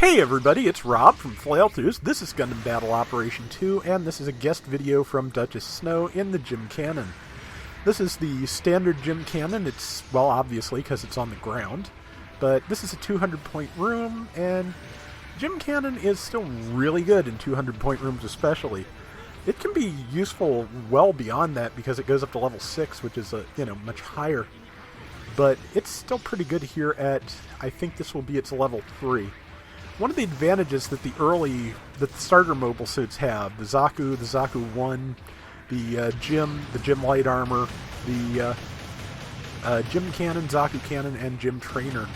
Hey everybody, it's Rob from Flailthroughs. This is Gundam Battle Operation 2, and this is a guest video from Duchess Snow in the Gym Cannon. This is the standard Gym Cannon. It's, well, obviously, because it's on the ground. But this is a 200-point room, and Gym Cannon is still really good in 200-point rooms especially. It can be useful well beyond that because it goes up to level 6, which is, much higher. But it's still pretty good here at, I think this will be its level 3. One of the advantages that the starter mobile suits have, the Zaku 1, the Gym Light Armor, the Gym Cannon, Zaku Cannon, and Gym Trainer,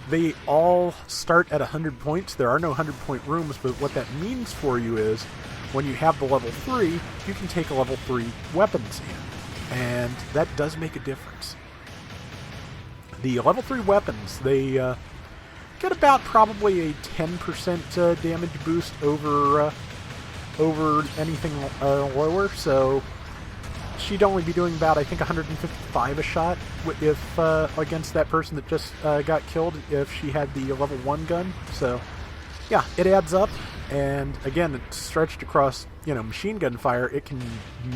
they all start at 100 points. There are no 100-point rooms, but what that means for you is when you have the level 3, you can take a level 3 weapons in, and that does make a difference. The level 3 weapons, they get about probably a 10% damage boost over anything lower, so she'd only be doing about, I think, 155 a shot if against that person that just got killed if she had the level 1 gun. So, yeah, it adds up, and again, it's stretched across, machine gun fire. It can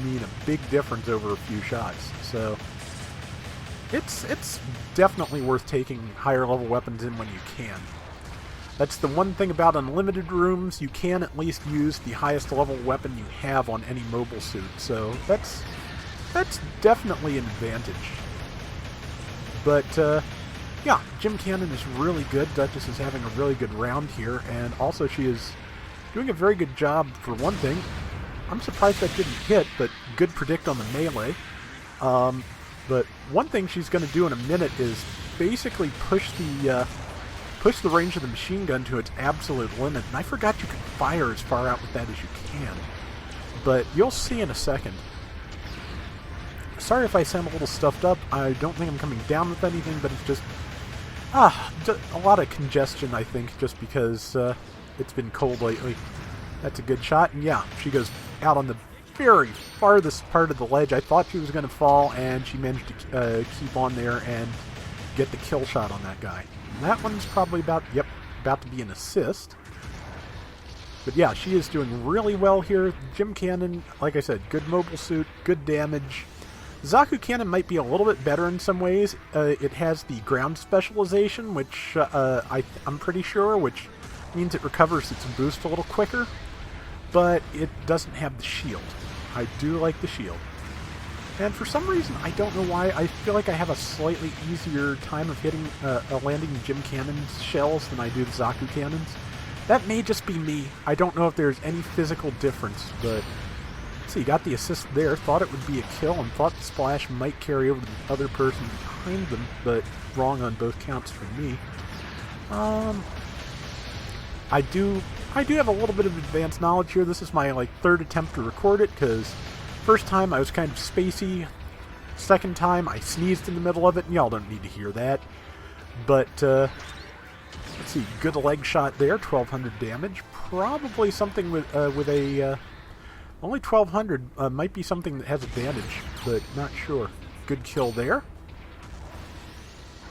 mean a big difference over a few shots, so it's definitely worth taking higher level weapons in when you can. That's the one thing about unlimited rooms. You can at least use the highest level weapon you have on any mobile suit, so that's definitely an advantage. But yeah, Gym Cannon is really good. Duchess is having a really good round here, and also she is doing a very good job. For one thing, I'm surprised that didn't hit, but good predict on the melee. But one thing she's going to do in a minute is basically push the range of the machine gun to its absolute limit. And I forgot you can fire as far out with that as you can. But you'll see in a second. Sorry if I sound a little stuffed up. I don't think I'm coming down with anything, but it's just a lot of congestion, I think, just because it's been cold lately. That's a good shot. And yeah, she goes out on the very farthest part of the ledge. I thought she was going to fall, and she managed to keep on there and get the kill shot on that guy. And that one's probably about to be an assist. But yeah, she is doing really well here. Gym Cannon, like I said, good mobile suit, good damage. Zaku Cannon might be a little bit better in some ways. It has the ground specialization, which I'm pretty sure, which means it recovers its boost a little quicker. But it doesn't have the shield. I do like the shield. And for some reason, I don't know why, I feel like I have a slightly easier time of hitting landing Gym Cannon's shells than I do the Zaku Cannons. That may just be me. I don't know if there's any physical difference, but let's see, got the assist there, thought it would be a kill, and thought the splash might carry over to the other person behind them, but wrong on both counts for me. I do have a little bit of advanced knowledge here. This is my third attempt to record it, because first time I was kind of spacey. Second time I sneezed in the middle of it, and y'all don't need to hear that. But let's see, good leg shot there, 1200 damage. Probably something with a only 1200 might be something that has advantage, but not sure. Good kill there.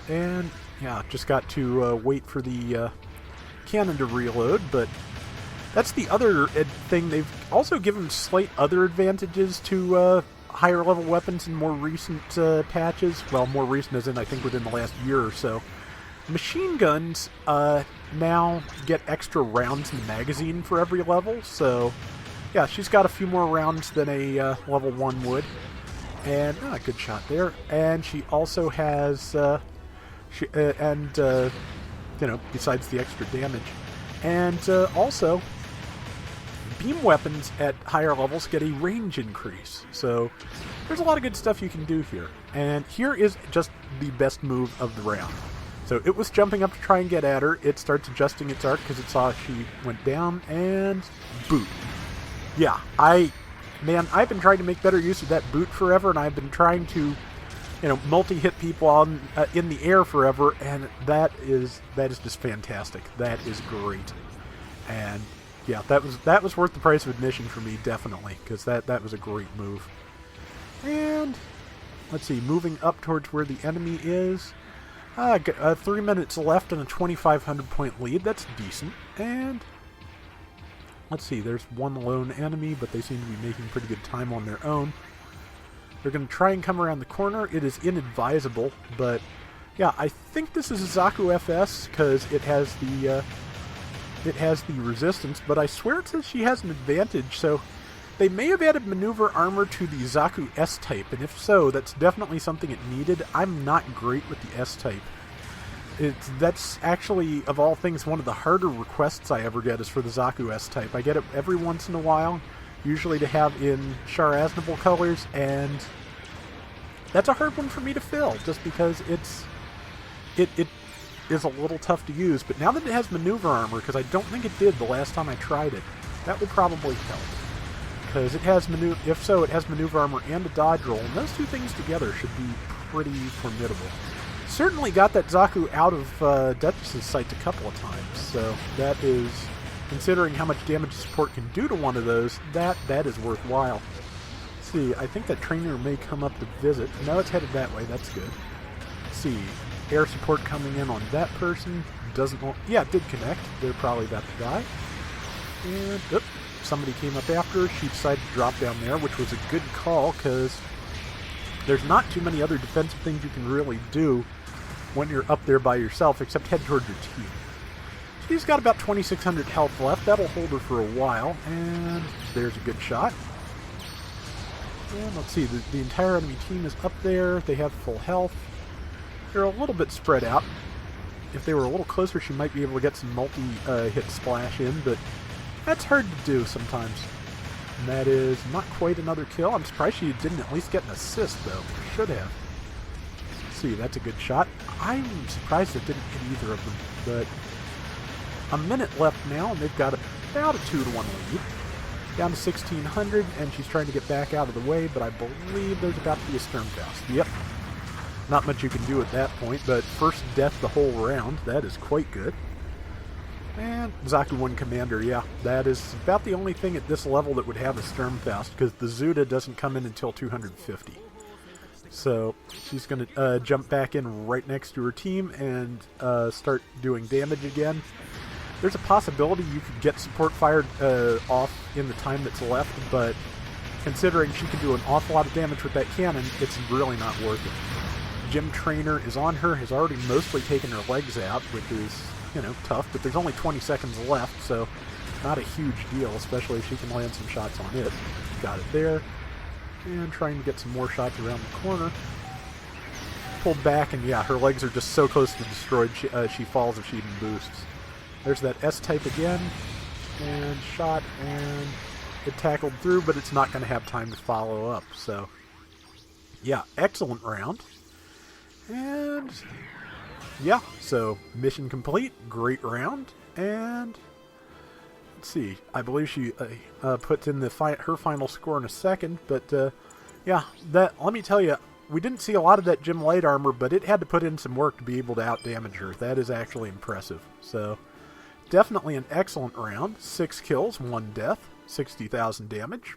And yeah, just got to wait for the cannon to reload, but that's the other thing. They've also given slight other advantages to higher level weapons in more recent patches. Well, more recent as in I think within the last year or so. Machine guns now get extra rounds in the magazine for every level, so yeah, she's got a few more rounds than a level 1 would. And good shot there. And she also has besides the extra damage. And also, beam weapons at higher levels get a range increase. So there's a lot of good stuff you can do here. And here is just the best move of the round. So it was jumping up to try and get at her. It starts adjusting its arc because it saw she went down, and boot. Yeah, I've been trying to make better use of that boot forever, and I've been trying to multi-hit people on in the air forever, and that is just fantastic. That is great. And yeah, that was worth the price of admission for me, definitely, because that was a great move. And let's see, moving up towards where the enemy is. Got 3 minutes left and a 2,500 point lead. That's decent. And let's see, there's one lone enemy, but they seem to be making pretty good time on their own. They're going to try and come around the corner. It is inadvisable, but yeah, I think this is a Zaku FS because it has the resistance, but I swear it says she has an advantage, so they may have added maneuver armor to the Zaku S-type, and if so, that's definitely something it needed. I'm not great with the S-type. That's actually, of all things, one of the harder requests I ever get is for the Zaku S-type. I get it every once in a while, usually to have in Char Aznable colors, and that's a hard one for me to fill, just because it is a little tough to use. But now that it has maneuver armor, because I don't think it did the last time I tried it, that will probably help. Because it has if so, it has maneuver armor and a dodge roll, and those two things together should be pretty formidable. Certainly got that Zaku out of Duchess's sights a couple of times, so that is, considering how much damage support can do to one of those, that is worthwhile. Let's see, I think that trainer may come up to visit. No, it's headed that way, that's good. Let's see, air support coming in on that person. Doesn't want, yeah, it did connect. They're probably about to die. And, somebody came up after her. She decided to drop down there, which was a good call, because there's not too many other defensive things you can really do when you're up there by yourself, except head toward your team. She's got about 2,600 health left. That'll hold her for a while, and there's a good shot. And let's see, the entire enemy team is up there. They have full health. They're a little bit spread out. If they were a little closer, she might be able to get some multi-hit splash in, but that's hard to do sometimes. And that is not quite another kill. I'm surprised she didn't at least get an assist, though. Should have. Let's see, that's a good shot. I'm surprised it didn't hit either of them, but a minute left now, and they've got about a 2-to-1 lead. Down to 1,600, and she's trying to get back out of the way, but I believe there's about to be a Sturmfaust. Yep. Not much you can do at that point, but first death the whole round. That is quite good. And Zaku 1 Commander, yeah, that is about the only thing at this level that would have a Sturmfaust, because the Zuda doesn't come in until 250. So she's going to jump back in right next to her team and start doing damage again. There's a possibility you could get support fired off in the time that's left, but considering she can do an awful lot of damage with that cannon, it's really not worth it. Gym Trainer is on her, has already mostly taken her legs out, which is, you know, tough, but there's only 20 seconds left, so not a huge deal, especially if she can land some shots on it. Got it there. And trying to get some more shots around the corner. Pulled back, and yeah, her legs are just so close to destroyed, she falls if she even boosts. There's that S-type again, and shot, and it tackled through, but it's not going to have time to follow up, so yeah, excellent round. And yeah, so mission complete, great round, and let's see, I believe she puts in her final score in a second, but yeah, let me tell you, we didn't see a lot of that Gym Light Armor, but it had to put in some work to be able to out-damage her. That is actually impressive. So definitely an excellent round. 6 kills, 1 death, 60,000 damage.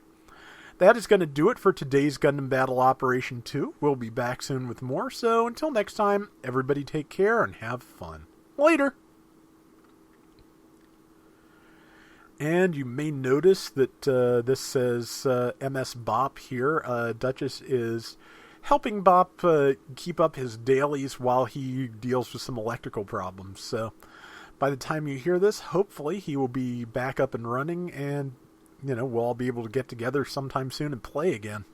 That is going to do it for today's Gundam Battle Operation 2. We'll be back soon with more, so until next time, everybody take care and have fun. Later! And you may notice that this says MS Bop here. Duchess is helping Bop keep up his dailies while he deals with some electrical problems. So by the time you hear this, hopefully he will be back up and running, and you know, we'll all be able to get together sometime soon and play again.